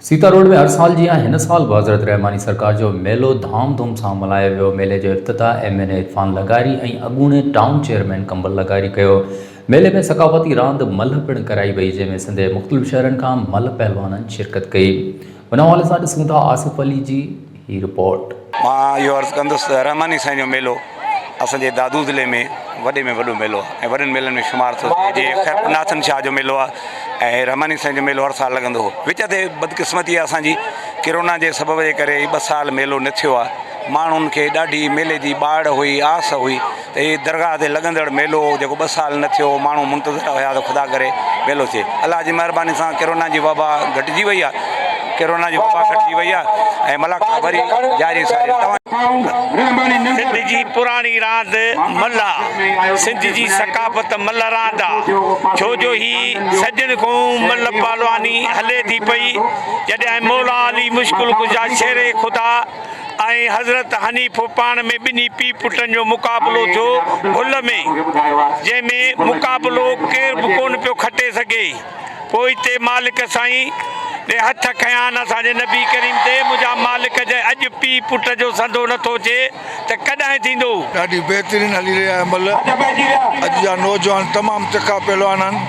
Sita road में हर साल जी हिन साल भी हज़रत रहमानी सरकार जो मेलो धामधूम सां मल्हायो वियो। मेले जो इफ़्तिताह MNA इरफान लगारी ऐं अॻूणे टाउन चेयरमैन कंबल लगारी कयो। मेले में सकाफ़ती रांदि मल्ह पिणु कराई वई, जंहिंमें सिंध जे मुख़्तलिफ़ शहरनि खां मल्ह पहलवाननि शिरकत कई। हुन हवाले सां ॾिसूं था आसिफ़ अली जी ही रिपोर्ट। मां इहो अर्ज़ु कंदुसि, रहमानी साईं जो मेलो असांजे दादू ज़िले में वॾे में वॾो मेलो आहे ऐं वॾनि मेलनि में शुमार थो थिए। जीअं खैरनाथन शाह जो मेलो आहे ऐं रहमानी साईं जो मेलो हर साल लॻंदो हो। विच ते बदकिस्मती आहे असांजी, कोरोना जे सबब जे करे 2 साल मेलो न थियो आहे। माण्हुनि खे ॾाढी मेले जी ॿाड़ हुई, आस हुई त हीअ दरगाह ते लॻंदड़ मेलो जेको 2 साल न थियो, माण्हू मुंतज़िर हुया त ख़ुदा करे मेलो थिए। अलाह जी महिरबानी सां कोरोना जी वबा घटिजी वई आहे, कोरोना जी वबा घटिजी वई आहे ऐं मलाका वरी जारी सिंध जी पुराणी रांदि मल्ला, सिंध जी सकाफ़त मल्ल रांदि आहे। छो जो ही सजन खां मल्ल पहलवानी हले थी पई। जॾहिं मौला अली मुश्किल गुज़ा शेर ख़ुदा ऐं हज़रत हनीफ़ पाण में ॿिन्ही पीउ पुटनि जो मुक़ाबिलो थियो भुल में, जंहिंमें मुक़ाबिलो केरु बि कोन पियो खटे सघे। पोइ हिते मालिक साईं ते हथ खयां असांजे नबी करीम ते, मुंहिंजा मालिक जे अॼु पीउ पुट जो संदो नथो अचे त कॾहिं थींदो। ॾाढी बहितरीन हली रही आहे मल्ह। अॼु जा नौजवान तमामु तिखा पहलवान आहिनि,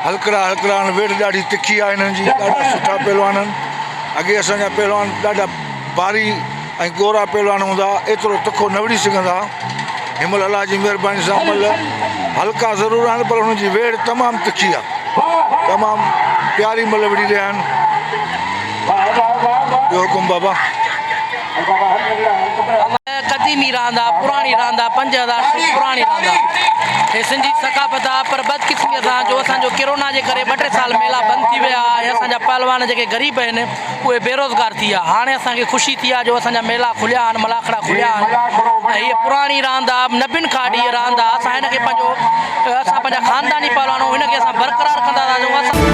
हलकड़ा आहिनि, वेठ ॾाढी तिखी आहे हिननि जी, ॾाढा सुठा पहलवान आहिनि। अॻे असांजा पहलवान ॾाढा भारी ऐं गोरा पहलवान हूंदा, एतिरो तिखो न विड़ी सघंदा। हिन महिल अलाह जी महिरबानी सां मल्ह हल्का ज़रूरु आहिनि पर हुननि जी वेड़ तमामु तिखी आहे, तमामु प्यारी मल्ह विड़ी रहिया आहिनि। ॿियो हुकुम बाबा। कदीमी रांदि आहे, पुराणी रांदि आहे, 5000 पुराणी रांदि आहे। हे सिंधी सकाफ़त आहे, पर बदकिस्मतीअ सां जो असांजो कोरोना जे करे 2-3 साल मेला बंदि थी विया ऐं असांजा पहलवान जेके ग़रीब आहिनि उहे बेरोज़गार थी विया। हाणे असांखे ख़ुशी थी आहे जो असांजा मेला खुलिया आहिनि, मलाखड़ा खुलिया आहिनि ऐं हीअ पुराणी रांदि आहे, नबियुनि खां वठी हीअ रांदि आहे। असां हिनखे असां पंहिंजा ख़ानदानी पहलवान हिनखे असां बरक़रार कंदा था।